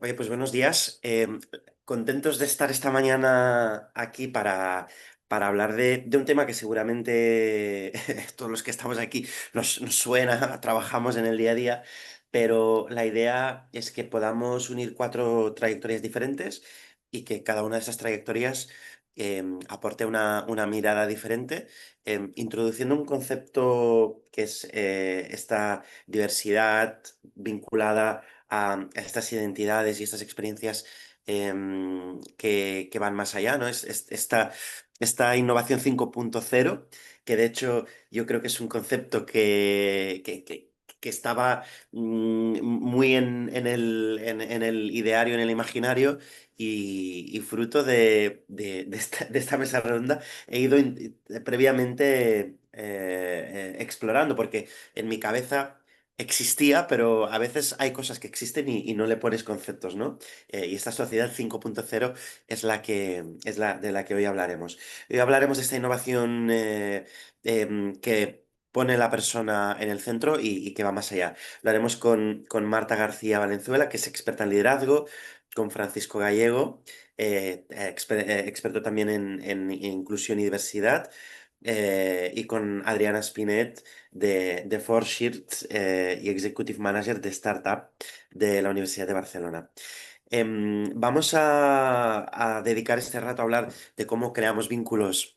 Oye, pues buenos días. Contentos de estar esta mañana aquí para hablar de un tema que seguramente todos los que estamos aquí nos suena, trabajamos en el día a día, pero la idea es que podamos unir cuatro trayectorias diferentes y que cada una de esas trayectorias aporte una mirada diferente, introduciendo un concepto que es esta diversidad vinculada a estas identidades y estas experiencias que van más allá, ¿no? Esta innovación 5.0, que de hecho yo creo que es un concepto que estaba muy en el ideario, en el imaginario, y fruto de esta mesa redonda he ido previamente explorando, porque en mi cabeza existía, pero a veces hay cosas que existen y no le pones conceptos, ¿no? Y esta sociedad 5.0 es de la que hoy hablaremos. Hoy hablaremos de esta innovación que pone la persona en el centro y que va más allá. Lo haremos con Marta García Valenzuela, que es experta en liderazgo, con Francisco Gallego, experto también en inclusión y diversidad, y con Adriana Spinet de Forshirt, y Executive Manager de Startup de la Universidad de Barcelona. Vamos a dedicar este rato a hablar de cómo creamos vínculos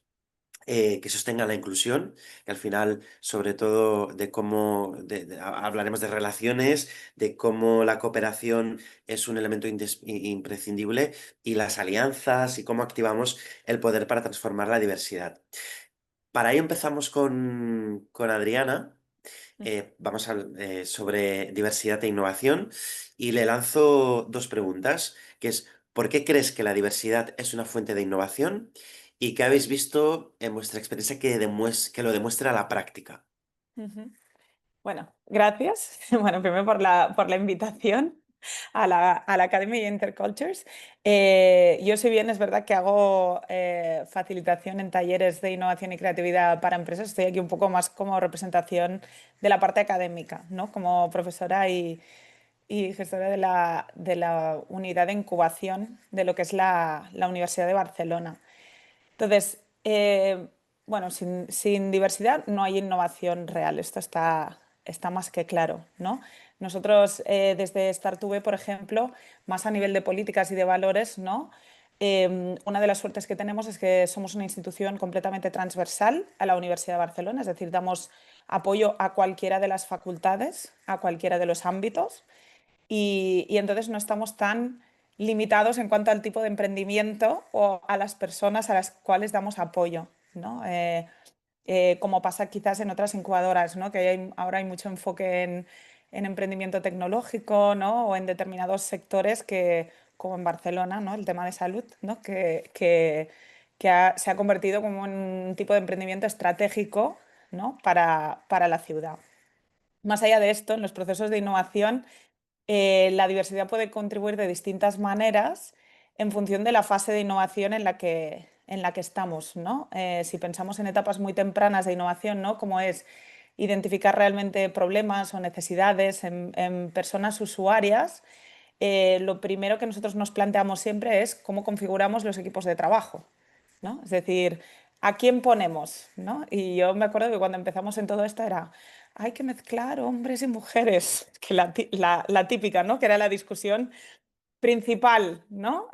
que sostengan la inclusión, que al final, sobre todo, de cómo hablaremos de relaciones, de cómo la cooperación es un elemento imprescindible, y las alianzas y cómo activamos el poder para transformar la diversidad. Para ello empezamos con Adriana. Vamos a sobre diversidad e innovación, y le lanzo dos preguntas, que es: ¿por qué crees que la diversidad es una fuente de innovación? ¿Y qué habéis visto en vuestra experiencia que lo demuestra a la práctica? Ujú. Bueno, gracias. Bueno, primero por la invitación a la Academy Intercultures. Yo, si bien es verdad que hago facilitación en talleres de innovación y creatividad para empresas, estoy aquí un poco más como representación de la parte académica, ¿no? Como profesora y gestora de la unidad de incubación de lo que es la Universidad de Barcelona. Entonces, bueno, sin diversidad no hay innovación real, esto está más que claro, ¿no? Nosotros, desde Startup, por ejemplo, más a nivel de políticas y de valores, ¿no? Una de las suertes que tenemos es que somos una institución completamente transversal a la Universidad de Barcelona, es decir, damos apoyo a cualquiera de las facultades, a cualquiera de los ámbitos, y entonces no estamos tan limitados en cuanto al tipo de emprendimiento o a las personas a las cuales damos apoyo, ¿no? Como pasa quizás en otras incubadoras, ¿no? Que ahora hay mucho enfoque en emprendimiento tecnológico, ¿no? O en determinados sectores como en Barcelona, ¿no? El tema de salud, ¿no? Se ha convertido como en un tipo de emprendimiento estratégico, ¿no? Para la ciudad. Más allá de esto, en los procesos de innovación, la diversidad puede contribuir de distintas maneras en función de la fase de innovación en la que estamos, ¿no? Si pensamos en etapas muy tempranas de innovación, ¿no? Como es identificar realmente problemas o necesidades en personas usuarias, lo primero que nosotros nos planteamos siempre es cómo configuramos los equipos de trabajo, ¿no? Es decir, ¿a quién ponemos? ¿No? Y yo me acuerdo que cuando empezamos en todo esto era, hay que mezclar hombres y mujeres, que la típica, ¿no? Que era la discusión principal, ¿no?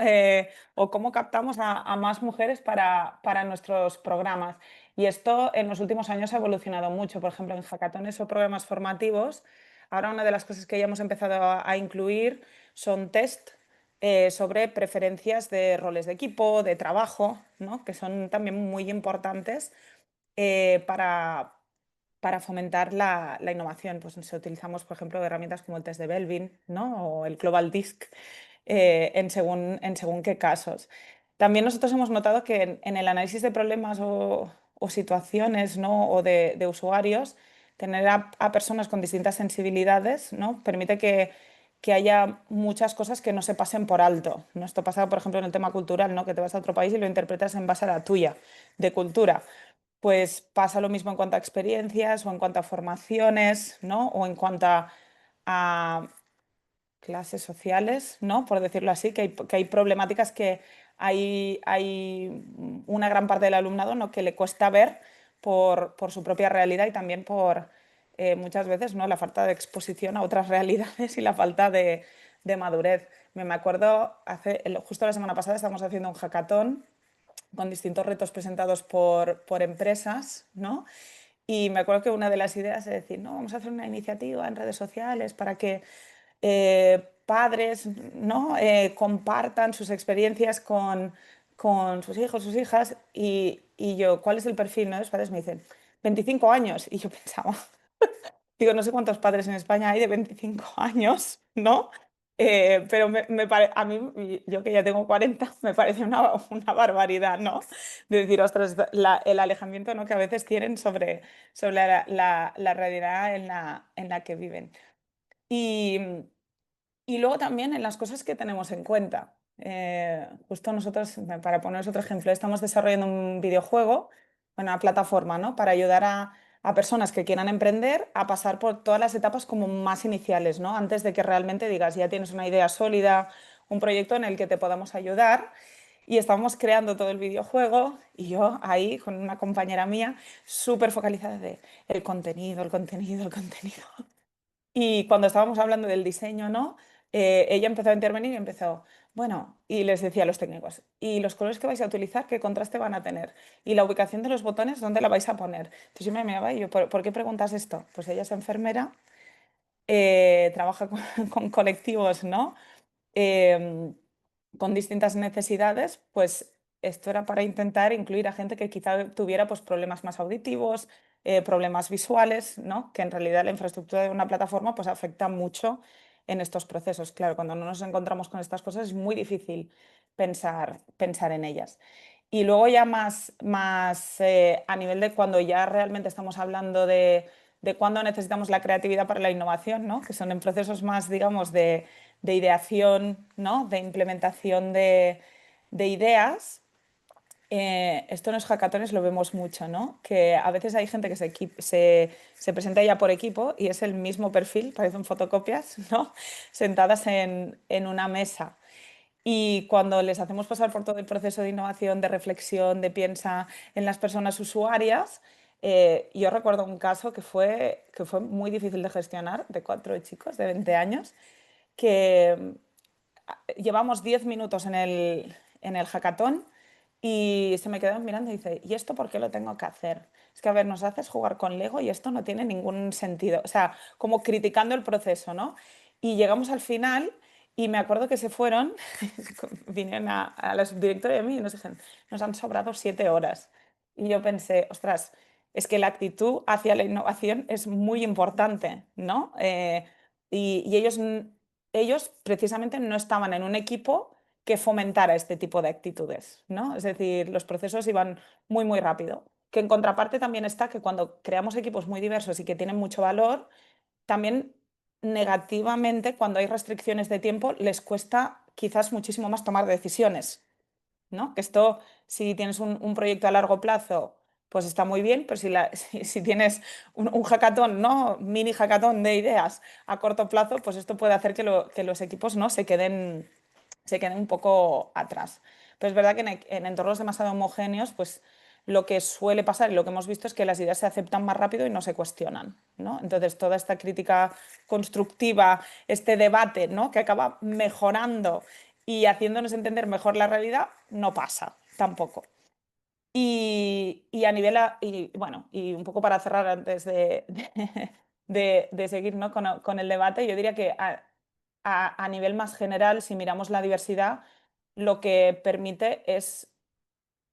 O cómo captamos a más mujeres para nuestros programas. Y esto en los últimos años ha evolucionado mucho. Por ejemplo, en hackatones o programas formativos, ahora una de las cosas que ya hemos empezado a incluir son test sobre preferencias de roles de equipo, de trabajo, ¿no? Que son también muy importantes para fomentar la innovación. Pues utilizamos, por ejemplo, herramientas como el test de Belvin, ¿no? O el Global Disc, en según qué casos. También nosotros hemos notado que en el análisis de problemas o situaciones, ¿no? O de usuarios, tener a personas con distintas sensibilidades, ¿no? Permite que haya muchas cosas que no se pasen por alto, ¿no? Esto pasa, por ejemplo, en el tema cultural, ¿no? Que te vas a otro país y lo interpretas en base a la tuya, de cultura. pues pasa lo mismo en cuanto a experiencias o en cuanto a formaciones, ¿no? O en cuanto a clases sociales, ¿no? Por decirlo así, que hay problemáticas que hay una gran parte del alumnado, ¿no? que le cuesta ver por su propia realidad y también por muchas veces, ¿no? la falta de exposición a otras realidades y la falta de madurez. Me acuerdo, justo la semana pasada estábamos haciendo un hackathon con distintos retos presentados por empresas, ¿no? Y me acuerdo que una de las ideas es decir, no, vamos a hacer una iniciativa en redes sociales para que padres, ¿no? Compartan sus experiencias con sus hijos, sus hijas. Y yo, ¿cuál es el perfil? ¿No? Los padres me dicen, 25 años. Y yo pensaba, digo, no sé cuántos padres en España hay de 25 años, ¿no? Pero a mí, yo que ya tengo 40, me parece una barbaridad, ¿no? De decir, ostras, el alejamiento, ¿no? que a veces tienen sobre la realidad en la que viven. Y, y luego también en las cosas que tenemos en cuenta. Justo nosotros, para poneros otro ejemplo, estamos desarrollando un videojuego, una plataforma, ¿no? Para ayudar a personas que quieran emprender a pasar por todas las etapas como más iniciales, ¿no? Antes de que realmente digas, ya tienes una idea sólida, un proyecto en el que te podamos ayudar. Y estábamos creando todo el videojuego y yo ahí con una compañera mía súper focalizada de el contenido, el contenido, el contenido. Y cuando estábamos hablando del diseño, ¿no? Ella empezó a intervenir y empezó, bueno, y les decía a los técnicos, ¿y los colores que vais a utilizar, qué contraste van a tener? ¿Y la ubicación de los botones, dónde la vais a poner? Entonces yo me miraba y yo, ¿por qué preguntas esto? Pues ella es enfermera, trabaja con, con colectivos, ¿no? em, con distintas necesidades, pues esto era para intentar incluir a gente que quizá tuviera pues, problemas más auditivos, problemas visuales, ¿no? Que en realidad la infraestructura de una plataforma pues, afecta mucho en estos procesos. Claro, cuando no nos encontramos con estas cosas es muy difícil pensar en ellas. Y luego ya más a nivel de cuando ya realmente estamos hablando de cuándo necesitamos la creatividad para la innovación, ¿no? Que son en procesos más, digamos, de ideación, ¿no? De implementación de ideas. Esto en los hackatones lo vemos mucho, ¿no? Que a veces hay gente que se presenta ya por equipo y es el mismo perfil, parecen fotocopias, ¿no? Sentadas en una mesa. Y cuando les hacemos pasar por todo el proceso de innovación, de reflexión, de piensa en las personas usuarias, yo recuerdo un caso que fue muy difícil de gestionar, de 4 chicos de 20 años, que llevamos 10 minutos en el hackathon y se me quedaron mirando y dice, ¿y esto por qué lo tengo que hacer? Es que, a ver, nos haces jugar con Lego y esto no tiene ningún sentido. O sea, como criticando el proceso, ¿no? Y llegamos al final y me acuerdo que se fueron, vinieron a la subdirectora y a mí y nos dijeron, nos han sobrado 7 horas. Y yo pensé, ostras, es que la actitud hacia la innovación es muy importante, ¿no? Y ellos precisamente no estaban en un equipo que fomentara este tipo de actitudes, ¿no? Es decir, los procesos iban muy, muy rápido. Que en contraparte también está que cuando creamos equipos muy diversos y que tienen mucho valor, también negativamente, cuando hay restricciones de tiempo, les cuesta quizás muchísimo más tomar decisiones, ¿no? Que esto, si tienes un proyecto a largo plazo, pues está muy bien, pero si tienes un hackathon, ¿no? Mini hackathon de ideas a corto plazo, pues esto puede hacer que los equipos, ¿no? se queden un poco atrás. Pero es verdad que en entornos demasiado homogéneos, pues lo que suele pasar y lo que hemos visto es que las ideas se aceptan más rápido y no se cuestionan, ¿no? Entonces, toda esta crítica constructiva, este debate, ¿no? que acaba mejorando y haciéndonos entender mejor la realidad, no pasa tampoco. Y a nivel, y bueno, y un poco para cerrar antes de seguir, ¿no? con el debate, yo diría que a nivel más general, si miramos la diversidad, lo que permite es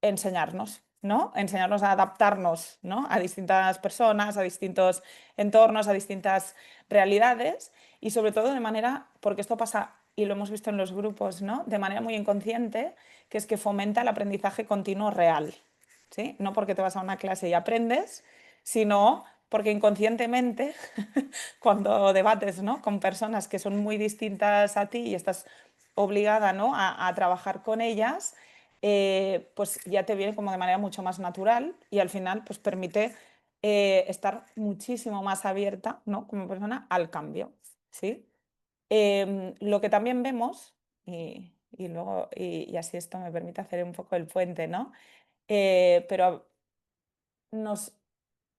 enseñarnos, ¿no? Enseñarnos a adaptarnos, ¿no? A distintas personas, a distintos entornos, a distintas realidades y sobre todo de manera, porque esto pasa y lo hemos visto en los grupos, ¿no? De manera muy inconsciente, que es que fomenta el aprendizaje continuo real, ¿sí? No porque te vas a una clase y aprendes, sino porque inconscientemente, cuando debates, ¿no? con personas que son muy distintas a ti y estás obligada, ¿no? a trabajar con ellas, pues ya te viene como de manera mucho más natural y al final pues permite estar muchísimo más abierta, ¿no? Como persona al cambio, ¿sí? Lo que también vemos, y luego, y así esto me permite hacer un poco el puente, ¿no? Pero nos,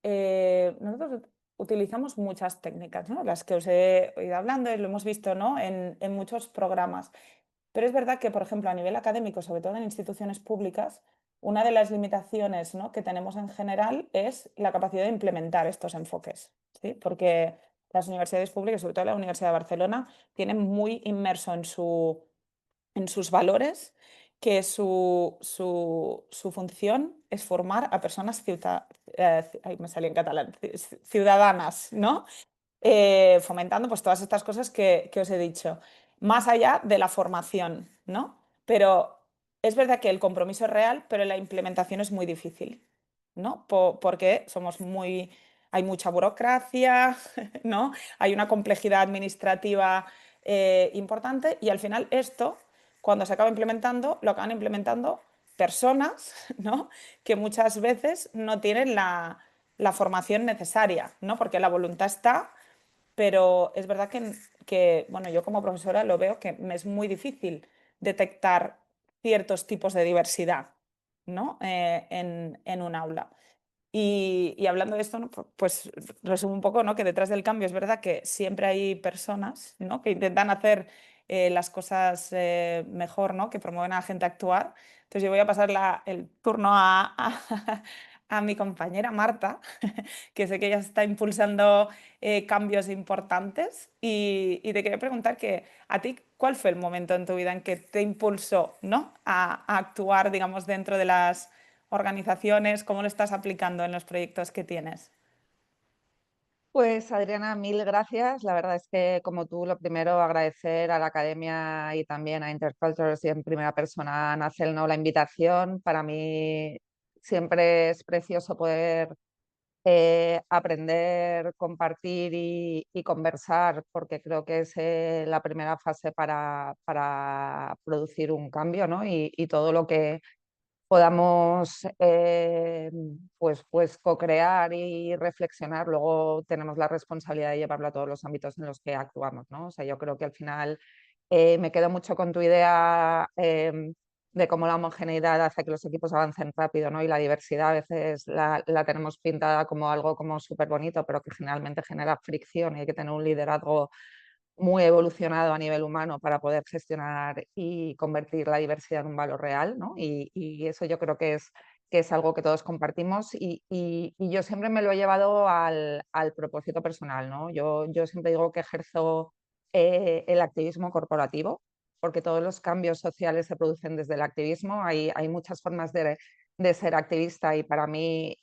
nosotros utilizamos muchas técnicas, ¿no? Las que os he ido hablando y lo hemos visto, ¿no? En muchos programas. Pero es verdad que, por ejemplo, a nivel académico, sobre todo en instituciones públicas, una de las limitaciones, ¿no?, que tenemos en general es la capacidad de implementar estos enfoques, ¿sí? Porque las universidades públicas, sobre todo la Universidad de Barcelona, tienen muy inmerso en sus valores que su función es formar a personas ay, me salió en catalán, ciudadanas, ¿no? Fomentando pues todas estas cosas que os he dicho, más allá de la formación, ¿no? Pero es verdad que el compromiso es real, pero la implementación es muy difícil, ¿no? Porque somos muy, hay mucha burocracia, ¿no? Hay una complejidad administrativa importante y al final esto, cuando se acaba implementando, lo acaban implementando personas, ¿no?, que muchas veces no tienen la formación necesaria, ¿no? Porque la voluntad está, pero es verdad bueno, yo como profesora lo veo que me es muy difícil detectar ciertos tipos de diversidad, ¿no? En un aula. Y hablando de esto, ¿no?, pues resumo un poco, ¿no?, que detrás del cambio es verdad que siempre hay personas, ¿no?, que intentan hacer las cosas mejor, ¿no?, que promueven a la gente a actuar. Entonces yo voy a pasar el turno a mi compañera Marta, que sé que ella está impulsando cambios importantes y te quería preguntar que a ti, ¿cuál fue el momento en tu vida en que te impulsó, ¿no?, a actuar, digamos, dentro de las organizaciones? ¿Cómo lo estás aplicando en los proyectos que tienes? Pues Adriana, mil gracias. La verdad es que como tú, lo primero, agradecer a la academia y también a Intercultures y en primera persona a Nacel, ¿no?, la invitación. Para mí siempre es precioso poder aprender, compartir y conversar, porque creo que es la primera fase para producir un cambio, ¿no? Y todo lo que podamos pues co-crear y reflexionar, luego tenemos la responsabilidad de llevarlo a todos los ámbitos en los que actuamos, ¿no? O sea, yo creo que al final me quedo mucho con tu idea de cómo la homogeneidad hace que los equipos avancen rápido, ¿no? Y la diversidad a veces la tenemos pintada como algo como súper bonito, pero que generalmente genera fricción y hay que tener un liderazgo muy evolucionado a nivel humano para poder gestionar y convertir la diversidad en un valor real, ¿no? Y eso yo creo que es algo que todos compartimos y yo siempre me lo he llevado al propósito personal, ¿no? Yo siempre digo que ejerzo el activismo corporativo, porque todos los cambios sociales se producen desde el activismo. Hay muchas formas de ser activista y para mí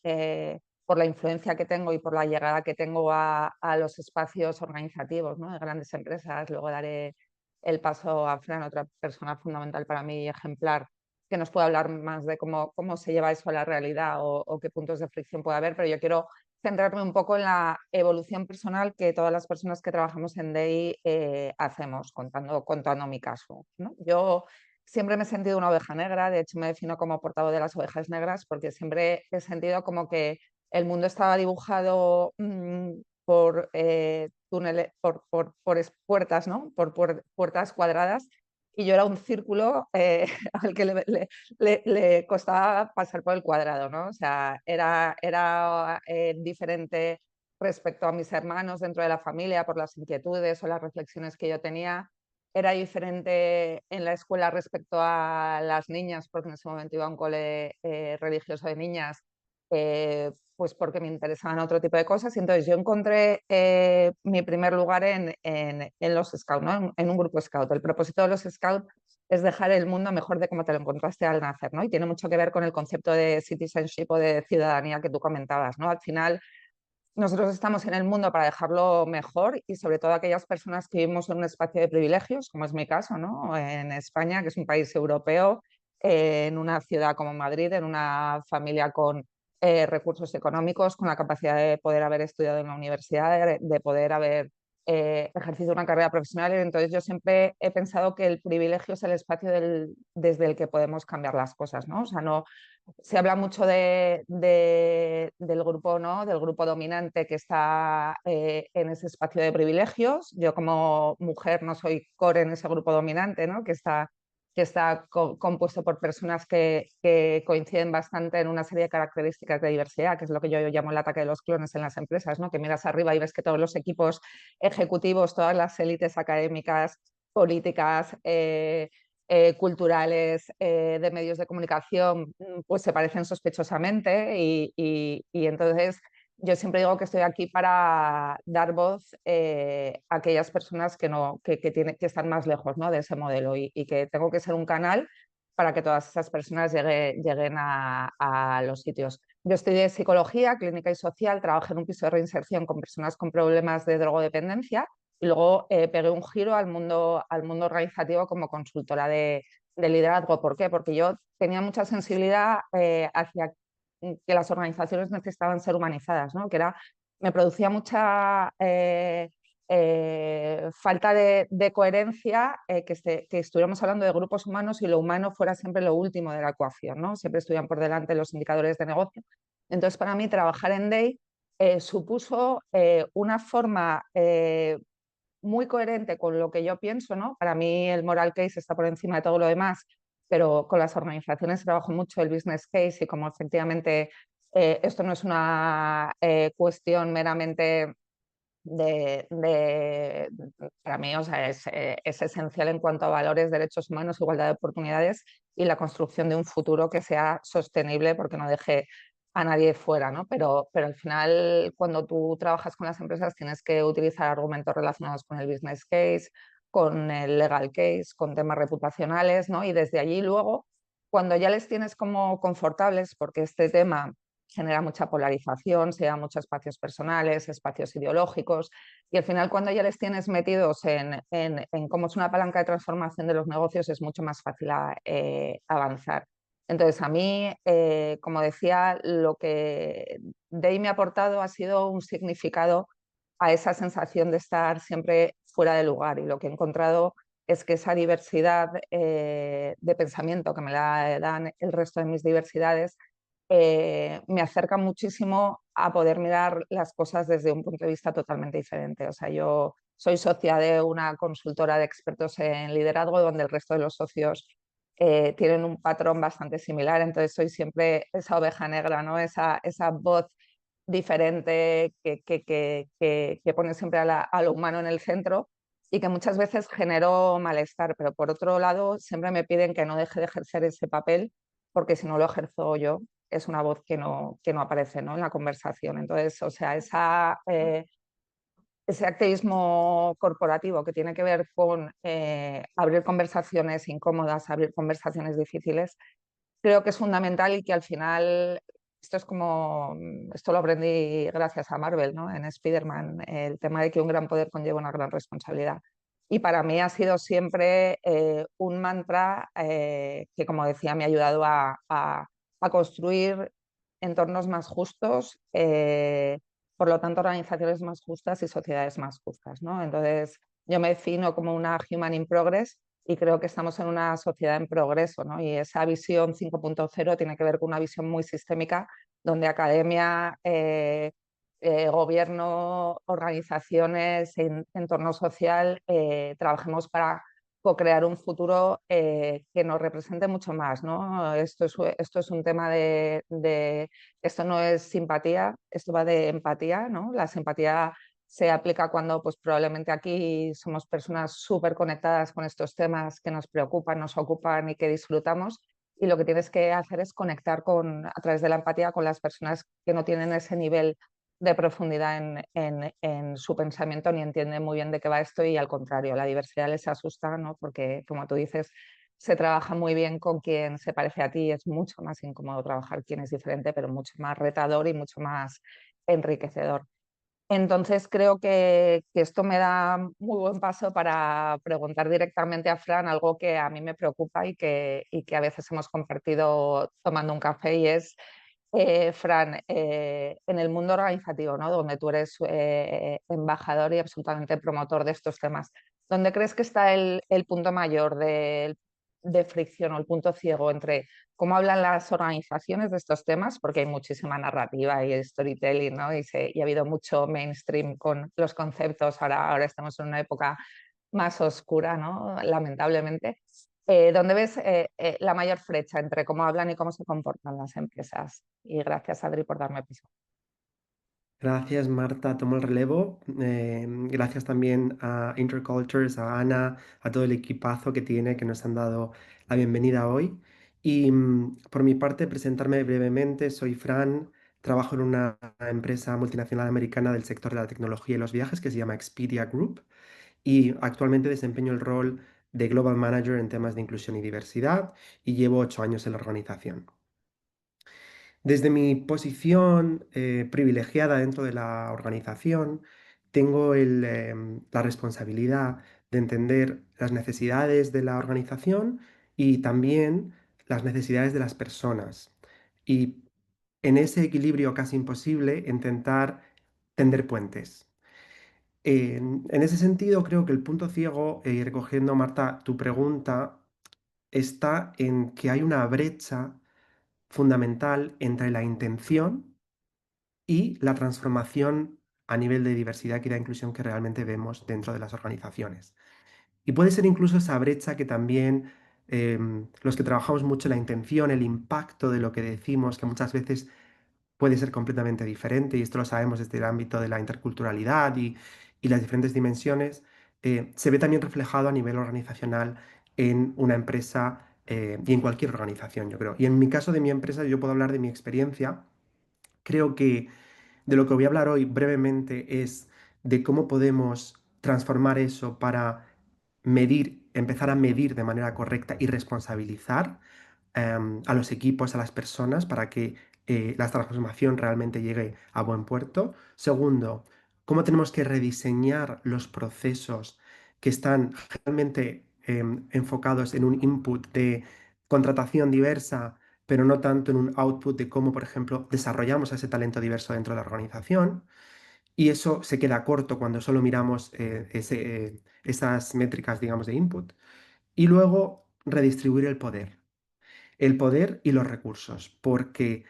por la influencia que tengo y por la llegada que tengo a los espacios organizativos, ¿no?, de grandes empresas. Luego daré el paso a Fran, otra persona fundamental para mí y ejemplar, que nos puede hablar más de cómo se lleva eso a la realidad o qué puntos de fricción puede haber, pero yo quiero centrarme un poco en la evolución personal que todas las personas que trabajamos en DEI hacemos, contando mi caso, ¿no? Yo siempre me he sentido una oveja negra, de hecho me defino como portavoz de las ovejas negras porque siempre he sentido como que el mundo estaba dibujado por túneles, puertas, ¿no? Puertas cuadradas y yo era un círculo al que le costaba pasar por el cuadrado, ¿no? O sea, era diferente respecto a mis hermanos dentro de la familia por las inquietudes o las reflexiones que yo tenía. Era diferente en la escuela respecto a las niñas, porque en ese momento iba a un cole religioso de niñas, pues porque me interesaban otro tipo de cosas. Y entonces yo encontré mi primer lugar en los Scouts, ¿no? En un grupo Scout. El propósito de los Scouts es dejar el mundo mejor de como te lo encontraste al nacer, ¿no? Y tiene mucho que ver con el concepto de citizenship o de ciudadanía que tú comentabas, ¿no? Al final, nosotros estamos en el mundo para dejarlo mejor y sobre todo aquellas personas que vivimos en un espacio de privilegios, como es mi caso, ¿no?, en España, que es un país europeo, en una ciudad como Madrid, en una familia con recursos económicos, con la capacidad de poder haber estudiado en la universidad, de poder haber ejercido una carrera profesional, y entonces yo siempre he pensado que el privilegio es el espacio desde el que podemos cambiar las cosas, ¿no? O sea, no, se habla mucho del grupo, ¿no? Del grupo dominante que está en ese espacio de privilegios. Yo como mujer no soy core en ese grupo dominante, ¿no? Que está compuesto por personas que coinciden bastante en una serie de características de diversidad, que es lo que yo llamo el ataque de los clones en las empresas, ¿no? Que miras arriba y ves que todos los equipos ejecutivos, todas las élites académicas, políticas, culturales, de medios de comunicación, pues se parecen sospechosamente, y entonces yo siempre digo que estoy aquí para dar voz a aquellas personas que están más lejos, ¿no? De ese modelo, y que tengo que ser un canal para que todas esas personas lleguen a los sitios. Yo estudié psicología clínica y social, trabajé en un piso de reinserción con personas con problemas de drogodependencia, y luego pegué un giro al mundo organizativo como consultora de liderazgo. ¿Por qué? Porque yo tenía mucha sensibilidad hacia que las organizaciones necesitaban ser humanizadas, ¿no? Me producía mucha falta de coherencia que estuviéramos hablando de grupos humanos y lo humano fuera siempre lo último de la ecuación, ¿no? Siempre estuvieran por delante los indicadores de negocio. Entonces, para mí, trabajar en DEI supuso una forma muy coherente con lo que yo pienso, ¿no? Para mí el moral case está por encima de todo lo demás, pero con las organizaciones trabajo mucho el business case, y como efectivamente esto no es una cuestión meramente para mí, o sea, es esencial en cuanto a valores, derechos humanos, igualdad de oportunidades y la construcción de un futuro que sea sostenible, porque no deje a nadie fuera, ¿no? Pero al final, cuando tú trabajas con las empresas, tienes que utilizar argumentos relacionados con el business case, con el legal case, con temas reputacionales, ¿no? Y desde allí luego, cuando ya les tienes como confortables, porque este tema genera mucha polarización, se da muchos espacios personales, espacios ideológicos, y al final, cuando ya les tienes metidos en cómo es una palanca de transformación de los negocios, es mucho más fácil avanzar. Entonces, a mí, como decía, lo que DEI me ha aportado ha sido un significado a esa sensación de estar siempre fuera de lugar, y lo que he encontrado es que esa diversidad de pensamiento que me la dan el resto de mis diversidades me acerca muchísimo a poder mirar las cosas desde un punto de vista totalmente diferente. O sea, yo soy socia de una consultora de expertos en liderazgo, donde el resto de los socios tienen un patrón bastante similar, entonces soy siempre esa oveja negra, ¿no? Esa voz diferente que pone siempre a lo humano en el centro, y que muchas veces generó malestar, pero por otro lado siempre me piden que no deje de ejercer ese papel, porque si no lo ejerzo yo, es una voz que no aparece, ¿no? En la conversación. Entonces, o sea, ese activismo corporativo que tiene que ver con abrir conversaciones incómodas, abrir conversaciones difíciles, creo que es fundamental, y que al final esto lo aprendí gracias a Marvel, ¿no? En Spider-Man, el tema de que un gran poder conlleva una gran responsabilidad. Y para mí ha sido siempre un mantra que, como decía, me ha ayudado a construir entornos más justos, por lo tanto, organizaciones más justas y sociedades más justas, ¿no? Entonces, yo me defino como una human in progress, y creo que estamos en una sociedad en progreso, ¿no? Y esa visión 5.0 tiene que ver con una visión muy sistémica, donde academia, gobierno, organizaciones, entorno social, trabajemos para co-crear un futuro que nos represente mucho más, ¿no? Esto es un tema esto no es simpatía, esto va de empatía, ¿no? La simpatía se aplica cuando, pues, probablemente aquí somos personas súper conectadas con estos temas que nos preocupan, nos ocupan y que disfrutamos, y lo que tienes que hacer es conectar a través de la empatía con las personas que no tienen ese nivel de profundidad en su pensamiento, ni entienden muy bien de qué va esto, y al contrario, la diversidad les asusta, ¿no? Porque, como tú dices, se trabaja muy bien con quien se parece a ti, es mucho más incómodo trabajar quien es diferente, pero mucho más retador y mucho más enriquecedor. Entonces, creo que esto me da muy buen paso para preguntar directamente a Fran algo que a mí me preocupa, y que a veces hemos compartido tomando un café, y es Fran, en el mundo organizativo, ¿no? Donde tú eres embajador y absolutamente promotor de estos temas, ¿dónde crees que está el punto mayor de fricción o el punto ciego entre cómo hablan las organizaciones de estos temas? Porque hay muchísima narrativa y storytelling, ¿no? Y ha habido mucho mainstream con los conceptos. Ahora estamos en una época más oscura, ¿no? Lamentablemente. ¿Dónde ves la mayor brecha entre cómo hablan y cómo se comportan las empresas? Y gracias, Adri, por darme piso. Gracias, Marta. Tomo el relevo. Gracias también a Intercultures, a Ana, a todo el equipazo que tiene, que nos han dado la bienvenida hoy. Y por mi parte, presentarme brevemente. Soy Fran, trabajo en una empresa multinacional americana del sector de la tecnología y los viajes que se llama Expedia Group y actualmente desempeño el rol de Global Manager en temas de inclusión y diversidad y llevo 8 años en la organización. Desde mi posición privilegiada dentro de la organización, tengo la responsabilidad de entender las necesidades de la organización y también las necesidades de las personas. Y en ese equilibrio casi imposible, intentar tender puentes. En ese sentido, creo que el punto ciego, recogiendo, Marta, tu pregunta, está en que hay una brecha fundamental entre la intención y la transformación a nivel de diversidad, equidad e inclusión que realmente vemos dentro de las organizaciones. Y puede ser incluso esa brecha que también los que trabajamos mucho en la intención, el impacto de lo que decimos, que muchas veces puede ser completamente diferente, y esto lo sabemos desde el ámbito de la interculturalidad y las diferentes dimensiones, se ve también reflejado a nivel organizacional en una empresa y en cualquier organización, yo creo. Y en mi caso de mi empresa, yo puedo hablar de mi experiencia. Creo que de lo que voy a hablar hoy brevemente es de cómo podemos transformar eso para medir, empezar a medir de manera correcta y responsabilizar a los equipos, a las personas, para que la transformación realmente llegue a buen puerto. Segundo, cómo tenemos que rediseñar los procesos que están realmente enfocados en un input de contratación diversa, pero no tanto en un output de cómo, por ejemplo, desarrollamos ese talento diverso dentro de la organización. Y eso se queda corto cuando solo miramos esas métricas, digamos, de input. Y luego, redistribuir el poder y los recursos, porque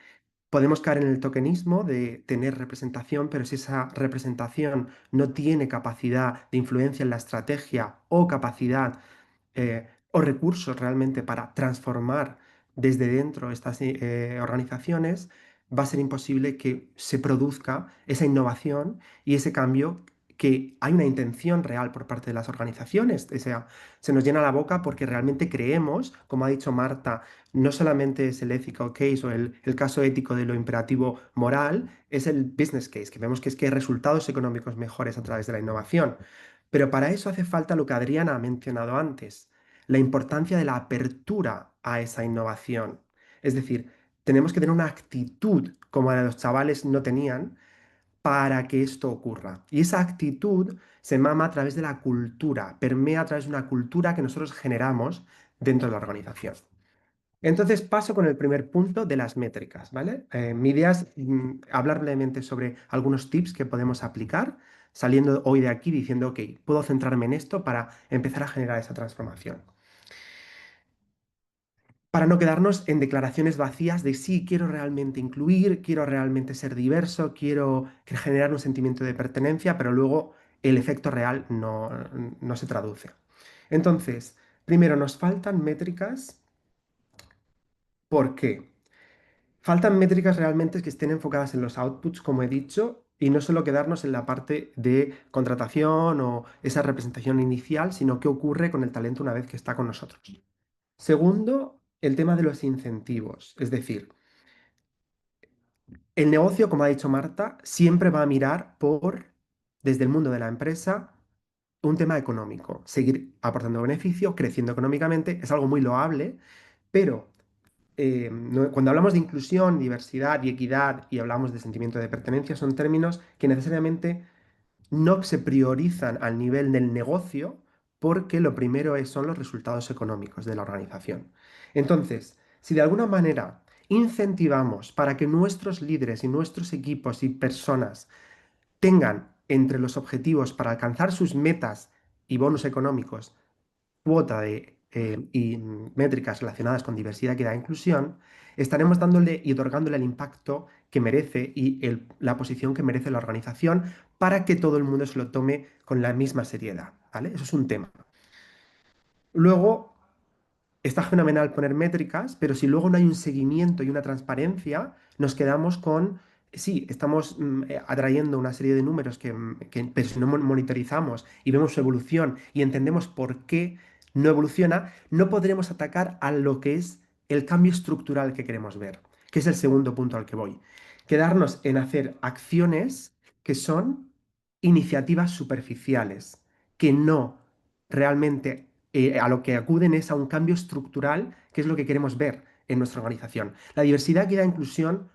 podemos caer en el tokenismo de tener representación, pero si esa representación no tiene capacidad de influencia en la estrategia o capacidad o recursos realmente para transformar desde dentro estas organizaciones, va a ser imposible que se produzca esa innovación y ese cambio, que hay una intención real por parte de las organizaciones. O sea, se nos llena la boca porque realmente creemos, como ha dicho Marta, no solamente es el ethical case o el caso ético de lo imperativo moral, es el business case, que vemos que es que hay resultados económicos mejores a través de la innovación. Pero para eso hace falta lo que Adriana ha mencionado antes, la importancia de la apertura a esa innovación. Es decir, tenemos que tener una actitud como la de los chavales no tenían para que esto ocurra. Y esa actitud se mama a través de la cultura, permea a través de una cultura que nosotros generamos dentro de la organización. Entonces paso con el primer punto de las métricas, ¿vale? Mi idea es hablar brevemente sobre algunos tips que podemos aplicar, saliendo hoy de aquí diciendo, ok, puedo centrarme en esto para empezar a generar esa transformación. Para no quedarnos en declaraciones vacías de sí, quiero realmente incluir, quiero realmente ser diverso, quiero generar un sentimiento de pertenencia, pero luego el efecto real no se traduce. Entonces, primero, nos faltan métricas. ¿Por qué? Faltan métricas realmente que estén enfocadas en los outputs, como he dicho, y no solo quedarnos en la parte de contratación o esa representación inicial, sino qué ocurre con el talento una vez que está con nosotros. Segundo, el tema de los incentivos. Es decir, el negocio, como ha dicho Marta, siempre va a mirar desde el mundo de la empresa, un tema económico. Seguir aportando beneficio, creciendo económicamente, es algo muy loable, pero cuando hablamos de inclusión, diversidad y equidad y hablamos de sentimiento de pertenencia, son términos que necesariamente no se priorizan al nivel del negocio, porque lo primero son los resultados económicos de la organización. Entonces, si de alguna manera incentivamos para que nuestros líderes y nuestros equipos y personas tengan entre los objetivos para alcanzar sus metas y bonos económicos cuota y métricas relacionadas con diversidad, equidad e inclusión, estaremos dándole y otorgándole el impacto que merece y la posición que merece la organización para que todo el mundo se lo tome con la misma seriedad, ¿vale? Eso es un tema. Luego, está fenomenal poner métricas, pero si luego no hay un seguimiento y una transparencia, nos quedamos con, sí, estamos atrayendo una serie de números pero si no monitorizamos y vemos su evolución y entendemos por qué no evoluciona, no podremos atacar a lo que es el cambio estructural que queremos ver, que es el segundo punto al que voy. Quedarnos en hacer acciones que son iniciativas superficiales, que no realmente a lo que acuden es a un cambio estructural, que es lo que queremos ver en nuestra organización. La diversidad, equidad e inclusión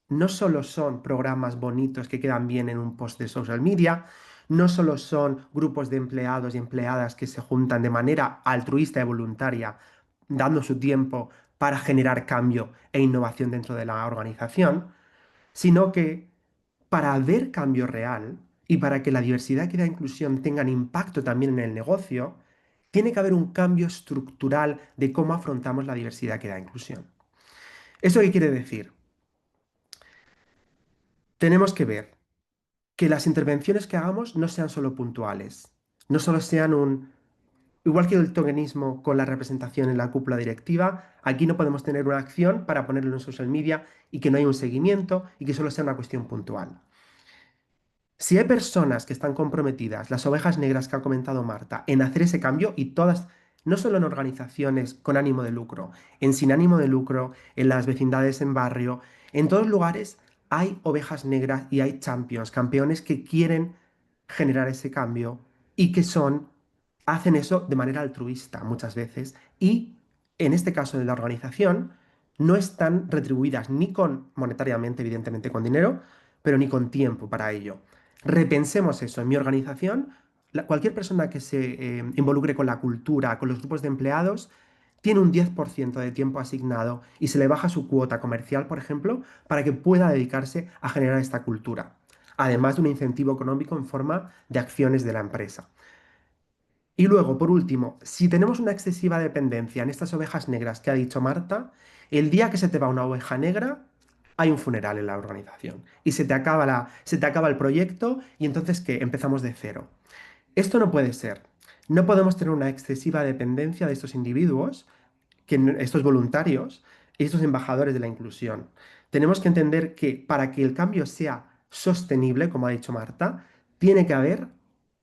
no solo son programas bonitos que quedan bien en un post de social media, no solo son grupos de empleados y empleadas que se juntan de manera altruista y voluntaria, dando su tiempo para generar cambio e innovación dentro de la organización, sino que para ver cambio real y para que la diversidad, equidad e inclusión tengan impacto también en el negocio, tiene que haber un cambio estructural de cómo afrontamos la diversidad, equidad e inclusión. ¿Eso qué quiere decir? Tenemos que ver que las intervenciones que hagamos no sean solo puntuales, no solo sean igual que el tokenismo con la representación en la cúpula directiva, aquí no podemos tener una acción para ponerlo en social media y que no haya un seguimiento y que solo sea una cuestión puntual. Si hay personas que están comprometidas, las ovejas negras que ha comentado Marta, en hacer ese cambio y todas, no solo en organizaciones con ánimo de lucro, en sin ánimo de lucro, en las vecindades en barrio, en todos lugares hay ovejas negras y hay champions, campeones que quieren generar ese cambio y que hacen eso de manera altruista muchas veces y en este caso de la organización no están retribuidas ni con monetariamente, evidentemente con dinero, pero ni con tiempo para ello. Repensemos eso. En mi organización, cualquier persona que se involucre con la cultura, con los grupos de empleados, tiene un 10% de tiempo asignado y se le baja su cuota comercial, por ejemplo, para que pueda dedicarse a generar esta cultura, además de un incentivo económico en forma de acciones de la empresa. Y luego, por último, si tenemos una excesiva dependencia en estas ovejas negras que ha dicho Marta, el día que se te va una oveja negra, hay un funeral en la organización y se te acaba el proyecto y entonces ¿qué? Empezamos de cero. Esto no puede ser. No podemos tener una excesiva dependencia de estos individuos, estos voluntarios y estos embajadores de la inclusión. Tenemos que entender que para que el cambio sea sostenible, como ha dicho Marta, tiene que haber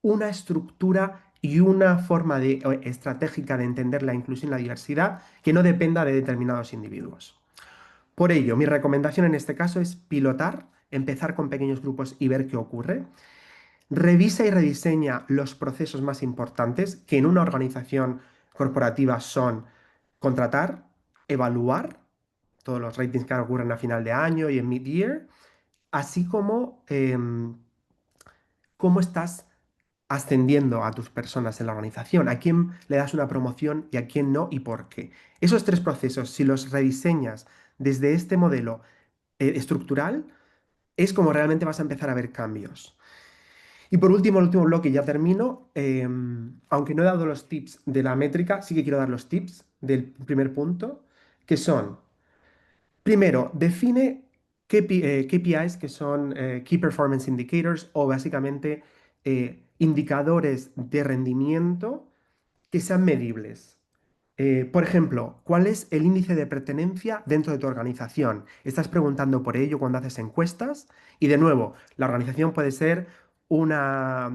una estructura y una forma estratégica de entender la inclusión y la diversidad que no dependa de determinados individuos. Por ello, mi recomendación en este caso es pilotar, empezar con pequeños grupos y ver qué ocurre. Revisa y rediseña los procesos más importantes que en una organización corporativa son contratar, evaluar todos los ratings que ocurren a final de año y en mid-year, así como cómo estás ascendiendo a tus personas en la organización, a quién le das una promoción y a quién no y por qué. Esos tres procesos, si los rediseñas desde este modelo estructural, es como realmente vas a empezar a ver cambios. Y por último, el último bloque, ya termino. Aunque no he dado los tips de la métrica, sí que quiero dar los tips del primer punto, que son, primero, define KPIs, que son Key Performance Indicators, o básicamente indicadores de rendimiento que sean medibles. Por ejemplo, ¿cuál es el índice de pertenencia dentro de tu organización? Estás preguntando por ello cuando haces encuestas y de nuevo, la organización puede ser una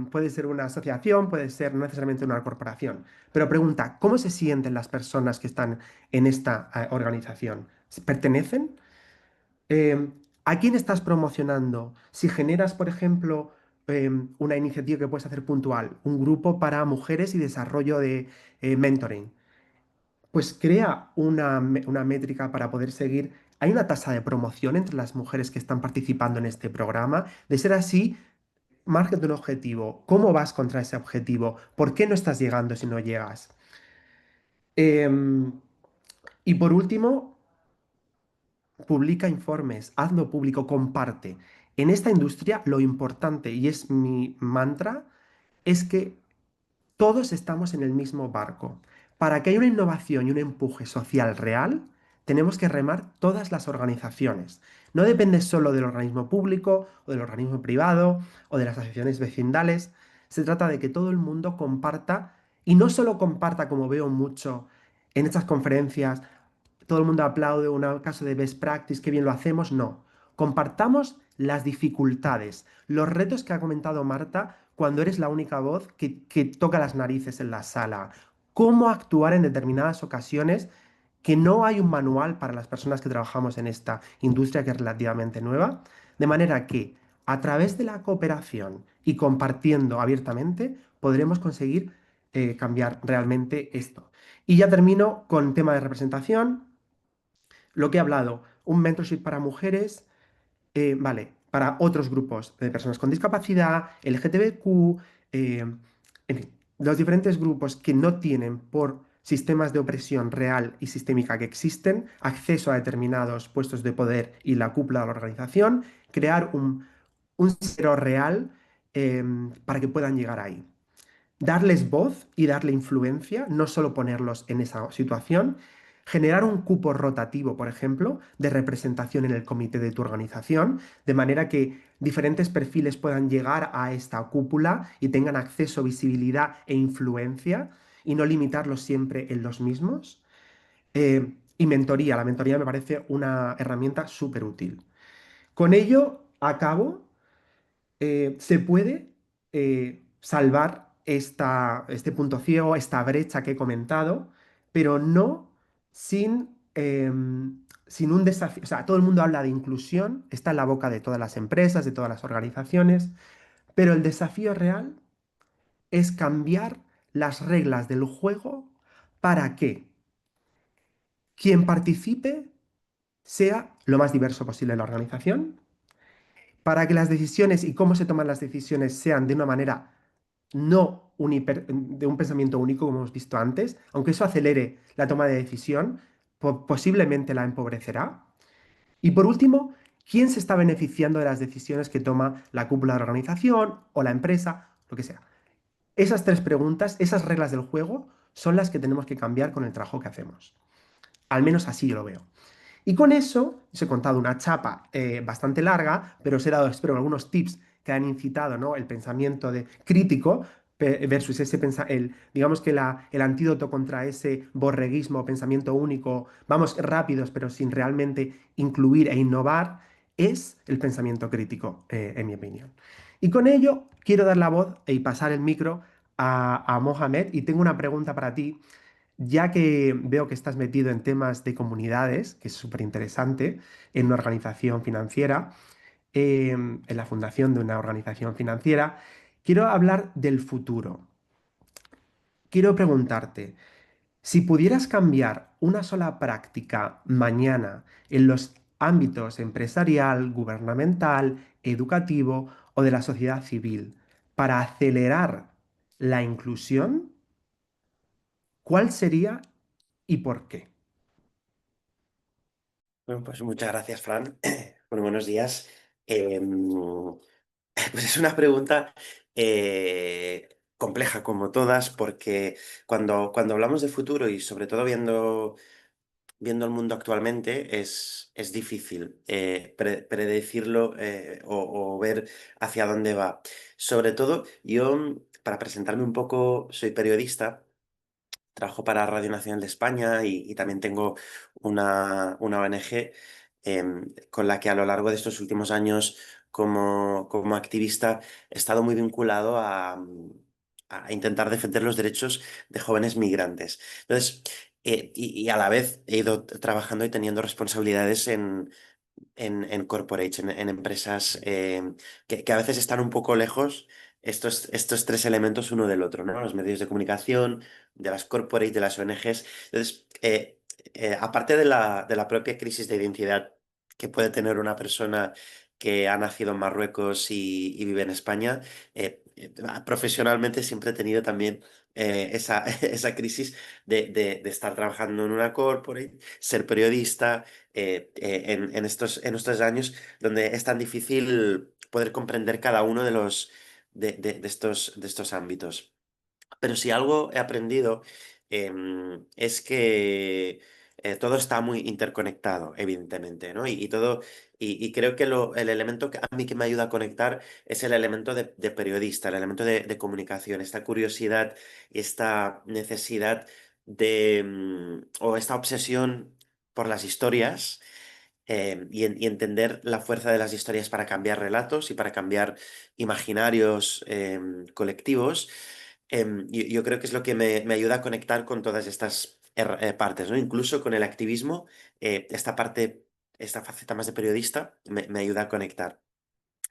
asociación, puede ser no necesariamente una corporación, pero pregunta, ¿cómo se sienten las personas que están en esta organización? ¿Pertenecen? Eh, ¿A quién estás promocionando? Si generas, por ejemplo, una iniciativa que puedes hacer puntual, un grupo para mujeres y desarrollo de mentoring, pues crea una métrica para poder seguir. Hay una tasa de promoción entre las mujeres que están participando en este programa. De ser así, márcate un objetivo. ¿Cómo vas contra ese objetivo? ¿Por qué no estás llegando si no llegas? Em, y por último, publica informes, hazlo público, comparte. En esta industria lo importante, y es mi mantra, es que todos estamos en el mismo barco. Para que haya una innovación y un empuje social real, tenemos que remar todas las organizaciones. No depende solo del organismo público o del organismo privado o de las asociaciones vecindales. Se trata de que todo el mundo comparta y no solo comparta, como veo mucho en estas conferencias, todo el mundo aplaude un caso de best practice, qué bien lo hacemos. No. Compartamos las dificultades, los retos que ha comentado Marta cuando eres la única voz que toca las narices en la sala. Cómo actuar en determinadas ocasiones que no hay un manual para las personas que trabajamos en esta industria que es relativamente nueva. De manera que a través de la cooperación y compartiendo abiertamente podremos conseguir cambiar realmente esto. Y ya termino con tema de representación. Lo que he hablado, un mentorship para mujeres, vale, para otros grupos de personas con discapacidad, LGTBQ, en fin, los diferentes grupos que no tienen por sistemas de opresión real y sistémica que existen, acceso a determinados puestos de poder y la cúpula de la organización, crear un cero real para que puedan llegar ahí. Darles voz y darle influencia, no solo ponerlos en esa situación, generar un cupo rotativo, por ejemplo, de representación en el comité de tu organización, de manera que diferentes perfiles puedan llegar a esta cúpula y tengan acceso, visibilidad e influencia, y no limitarlos siempre en los mismos. Y mentoría, la mentoría me parece una herramienta súper útil. Con ello, acabo se puede salvar este punto ciego, esta brecha que he comentado, pero no sin un desafío. O sea, todo el mundo habla de inclusión, está en la boca de todas las empresas, de todas las organizaciones, pero el desafío real es cambiar las reglas del juego para que quien participe sea lo más diverso posible en la organización, para que las decisiones y cómo se toman las decisiones sean de una manera no de un pensamiento único, como hemos visto antes, aunque eso acelere la toma de decisión, posiblemente la empobrecerá. Y por último, ¿quién se está beneficiando de las decisiones que toma la cúpula de la organización o la empresa, lo que sea? Esas tres preguntas, esas reglas del juego, son las que tenemos que cambiar con el trabajo que hacemos. Al menos así yo lo veo. Y con eso os he contado una chapa bastante larga, pero os he dado, espero, algunos tips que han incitado, ¿no? El pensamiento crítico versus digamos que el antídoto contra ese borreguismo, pensamiento único, vamos rápidos, pero sin realmente incluir e innovar, es el pensamiento crítico, en mi opinión. Y con ello quiero dar la voz y pasar el micro a Mohamed, y tengo una pregunta para ti ya que veo que estás metido en temas de comunidades, que es súper interesante, en una organización financiera, en la fundación de una organización financiera, quiero hablar del futuro. Quiero preguntarte, si pudieras cambiar una sola práctica mañana en los ámbitos empresarial, gubernamental, educativo o de la sociedad civil para acelerar la inclusión, ¿cuál sería y por qué? Bueno, pues muchas gracias, Fran. Bueno, buenos días. Pues es una pregunta compleja como todas, porque cuando hablamos de futuro y sobre todo viendo el mundo actualmente, es difícil predecirlo o ver hacia dónde va. Sobre todo, yo, para presentarme un poco, soy periodista. Trabajo para Radio Nacional de España y también tengo una ONG con la que a lo largo de estos últimos años como activista he estado muy vinculado a intentar defender los derechos de jóvenes migrantes. Entonces, y a la vez he ido trabajando y teniendo responsabilidades en corporates, en empresas que a veces están un poco lejos estos tres elementos uno del otro, ¿no? Los medios de comunicación, de las corporates, de las ONGs. Entonces, aparte de la propia crisis de identidad que puede tener una persona que ha nacido en Marruecos y vive en España, profesionalmente siempre he tenido también esa crisis de estar trabajando en una corporate, ser periodista, en estos años donde es tan difícil poder comprender cada uno de estos ámbitos. Pero si algo he aprendido, es que todo está muy interconectado, evidentemente, ¿no? Y creo que el elemento que a mí que me ayuda a conectar es el elemento de periodista, el elemento de comunicación, esta curiosidad, esta necesidad o esta obsesión por las historias, y entender la fuerza de las historias para cambiar relatos y para cambiar imaginarios colectivos. Yo creo que es lo que me ayuda a conectar con todas estas partes, ¿no? Incluso con el activismo, esta parte, esta faceta más de periodista me ayuda a conectar.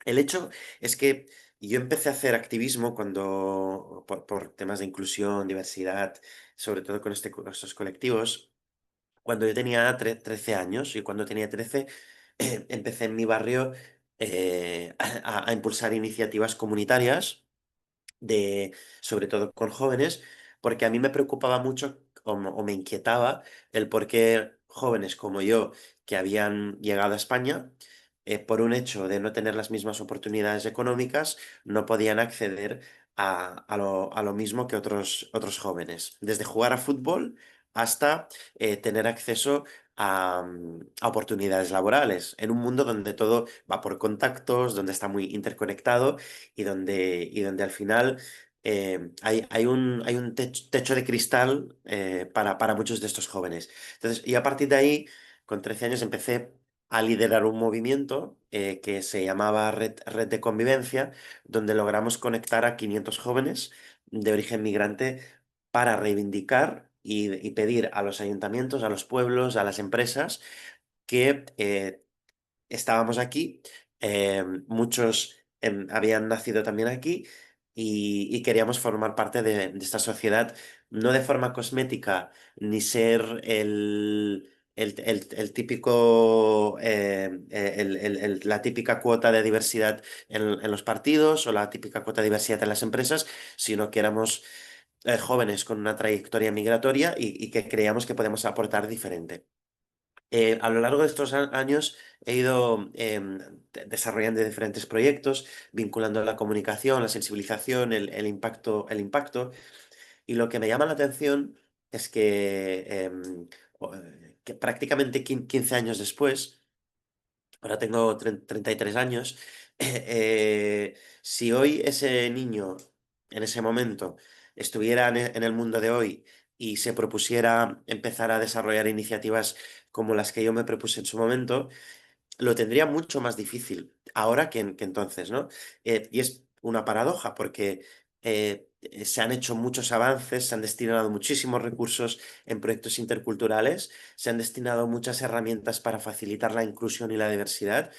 El hecho es que yo empecé a hacer activismo por temas de inclusión, diversidad, sobre todo con estos colectivos, cuando yo tenía 13 años. Y cuando tenía 13, empecé en mi barrio, a impulsar iniciativas comunitarias, sobre todo con jóvenes, porque a mí me preocupaba mucho o me inquietaba el por qué jóvenes como yo, que habían llegado a España, por un hecho de no tener las mismas oportunidades económicas, no podían acceder a lo mismo que otros jóvenes, desde jugar a fútbol hasta tener acceso a oportunidades laborales, en un mundo donde todo va por contactos, donde está muy interconectado, y donde al final hay un techo de cristal, para muchos de estos jóvenes. Entonces, y a partir de ahí, con 13 años, empecé a liderar un movimiento, que se llamaba Red de Convivencia, donde logramos conectar a 500 jóvenes de origen migrante para reivindicar y pedir a los ayuntamientos, a los pueblos, a las empresas, que estábamos aquí. Muchos habían nacido también aquí, y queríamos formar parte de esta sociedad, no de forma cosmética, ni ser el típico, la típica cuota de diversidad en los partidos, o la típica cuota de diversidad en las empresas, sino que éramos jóvenes con una trayectoria migratoria, y que creíamos que podemos aportar diferente. A lo largo de estos años he ido desarrollando diferentes proyectos, vinculando la comunicación, la sensibilización, el impacto. Y lo que me llama la atención es que prácticamente 15 años después, ahora tengo 33 años, si hoy ese niño, en ese momento, estuviera en el mundo de hoy y se propusiera empezar a desarrollar iniciativas como las que yo me propuse en su momento, lo tendría mucho más difícil ahora que entonces, ¿no? Y es una paradoja, porque se han hecho muchos avances, se han destinado muchísimos recursos en proyectos interculturales, se han destinado muchas herramientas para facilitar la inclusión y la diversidad,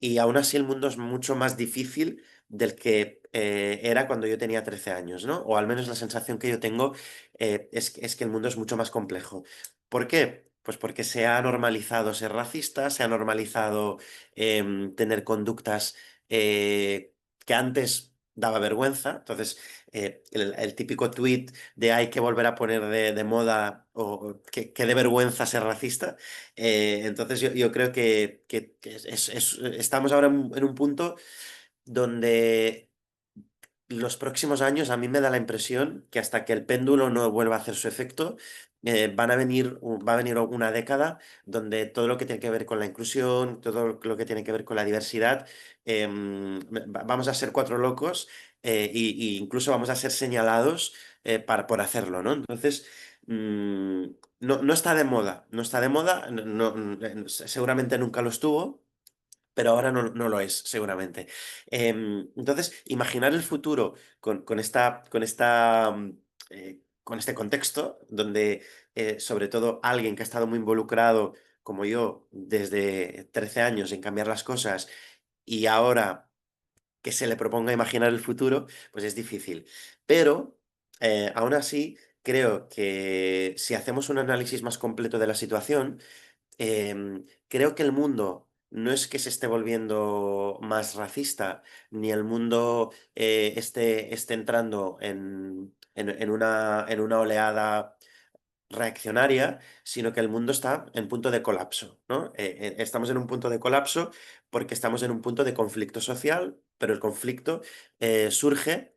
y aún así el mundo es mucho más difícil del que era cuando yo tenía 13 años, ¿no? O al menos la sensación que yo tengo, es que el mundo es mucho más complejo. ¿Por qué? Pues porque se ha normalizado ser racista, se ha normalizado tener conductas que antes daba vergüenza. Entonces, el típico tuit de hay que volver a poner de moda, o que dé vergüenza ser racista. Entonces yo creo que estamos ahora en un punto donde los próximos años, a mí me da la impresión que hasta que el péndulo no vuelva a hacer su efecto, va a venir una década donde todo lo que tiene que ver con la inclusión, todo lo que tiene que ver con la diversidad, vamos a ser cuatro locos, y incluso vamos a ser señalados por hacerlo, ¿no? Entonces, no está de moda, no está de moda, seguramente nunca lo estuvo, pero ahora no lo es, seguramente. Entonces, imaginar el futuro con este contexto, donde sobre todo alguien que ha estado muy involucrado, como yo, desde 13 años en cambiar las cosas, y ahora que se le proponga imaginar el futuro, pues es difícil. Pero, aún así, creo que si hacemos un análisis más completo de la situación, creo que el mundo no es que se esté volviendo más racista, ni el mundo esté entrando en una oleada reaccionaria, sino que el mundo está en punto de colapso, ¿no? Estamos en un punto de colapso porque estamos en un punto de conflicto social, pero el conflicto surge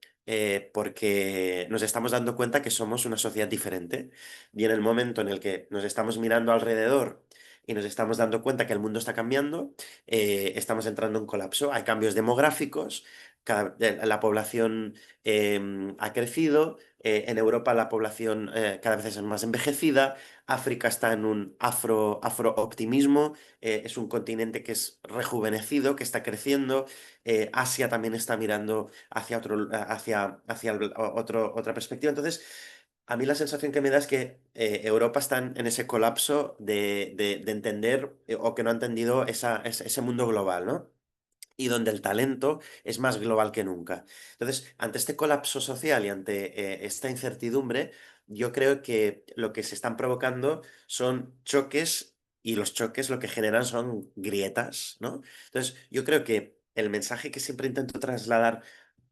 porque nos estamos dando cuenta que somos una sociedad diferente. Y en el momento en el que nos estamos mirando alrededor y nos estamos dando cuenta que el mundo está cambiando, estamos entrando en colapso. Hay cambios demográficos, la población ha crecido. En Europa la población cada vez es más envejecida. África está en un afro-optimismo. Es un continente que es rejuvenecido, que está creciendo. Asia también está mirando hacia otra perspectiva. Entonces, a mí la sensación que me da es que Europa está en ese colapso de entender o que no ha entendido ese mundo global, ¿no? Y donde el talento es más global que nunca. Entonces, ante este colapso social y ante esta incertidumbre, yo creo que lo que se están provocando son choques y los choques lo que generan son grietas, ¿no? Entonces, yo creo que el mensaje que siempre intento trasladar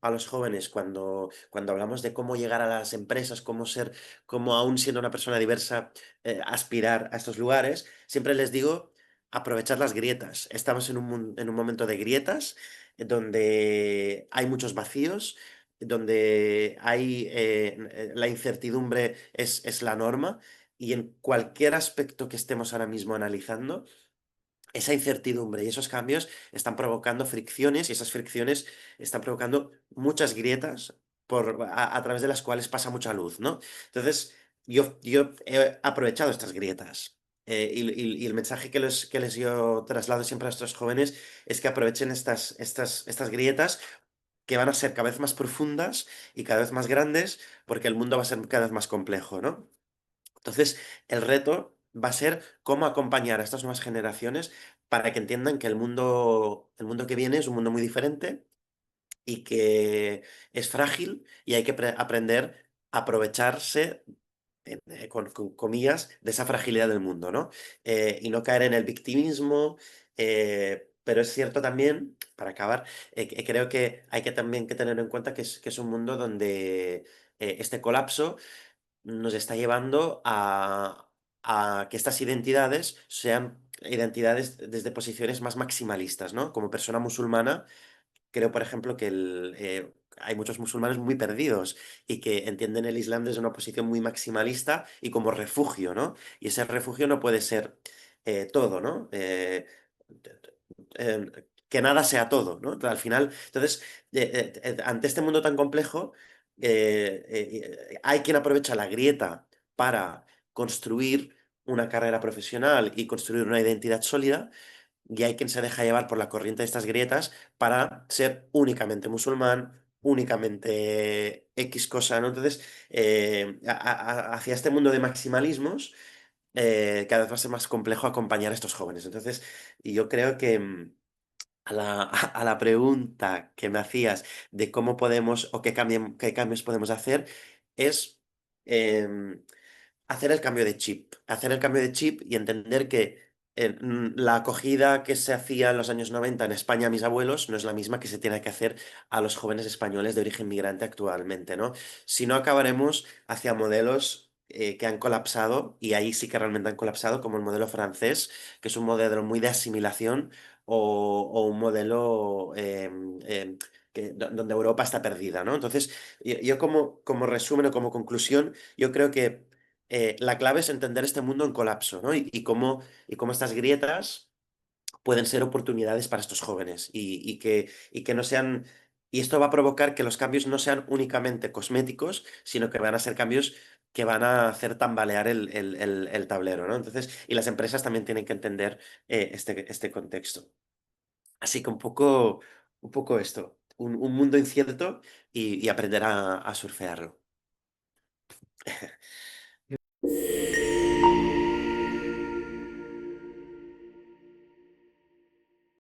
a los jóvenes cuando hablamos de cómo llegar a las empresas, cómo aún siendo una persona diversa, aspirar a estos lugares, siempre les digo aprovechar las grietas. Estamos en un momento de grietas donde hay muchos vacíos, donde la incertidumbre es la norma y en cualquier aspecto que estemos ahora mismo analizando, esa incertidumbre y esos cambios están provocando fricciones y esas fricciones están provocando muchas grietas a través de las cuales pasa mucha luz, ¿no? Entonces, yo he aprovechado estas grietas. Y el mensaje que les yo traslado siempre a estos jóvenes es que aprovechen estas grietas que van a ser cada vez más profundas y cada vez más grandes porque el mundo va a ser cada vez más complejo, ¿no? Entonces, el reto va a ser cómo acompañar a estas nuevas generaciones para que entiendan que el mundo que viene es un mundo muy diferente y que es frágil y hay que aprender a aprovecharse, con comillas, de esa fragilidad del mundo, ¿no? Y no caer en el victimismo. Pero es cierto también, para acabar, que creo que hay que también que tener en cuenta que es un mundo donde este colapso nos está llevando a que estas identidades sean identidades desde posiciones más maximalistas, ¿no? Como persona musulmana, creo, por ejemplo, que hay muchos musulmanes muy perdidos y que entienden el Islam desde una posición muy maximalista y como refugio, ¿no? Y ese refugio no puede ser todo, ¿no? Que nada sea todo, ¿no? Al final, entonces, ante este mundo tan complejo, hay quien aprovecha la grieta para construir una carrera profesional y construir una identidad sólida, y hay quien se deja llevar por la corriente de estas grietas para ser únicamente musulmán, únicamente X cosa, ¿no? Entonces, hacia este mundo de maximalismos, cada vez va a ser más complejo acompañar a estos jóvenes. Entonces, y yo creo que a la pregunta que me hacías de cómo podemos o qué cambios podemos hacer, es em, hacer el cambio de chip y entender que la acogida que se hacía en los años 90 en España a mis abuelos no es la misma que se tiene que hacer a los jóvenes españoles de origen migrante actualmente, ¿no? Si no, acabaremos hacia modelos que han colapsado, y ahí sí que realmente han colapsado, como el modelo francés, que es un modelo muy de asimilación, o un modelo donde Europa está perdida, ¿no? Entonces, yo como resumen o como conclusión, yo creo que la clave es entender este mundo en colapso, ¿no? Y cómo estas grietas pueden ser oportunidades para estos jóvenes y que no sean. Y esto va a provocar que los cambios no sean únicamente cosméticos, sino que van a ser cambios que van a hacer tambalear el tablero, ¿no? Entonces, y las empresas también tienen que entender este contexto. Así que un poco esto, un mundo incierto y aprender a surfearlo.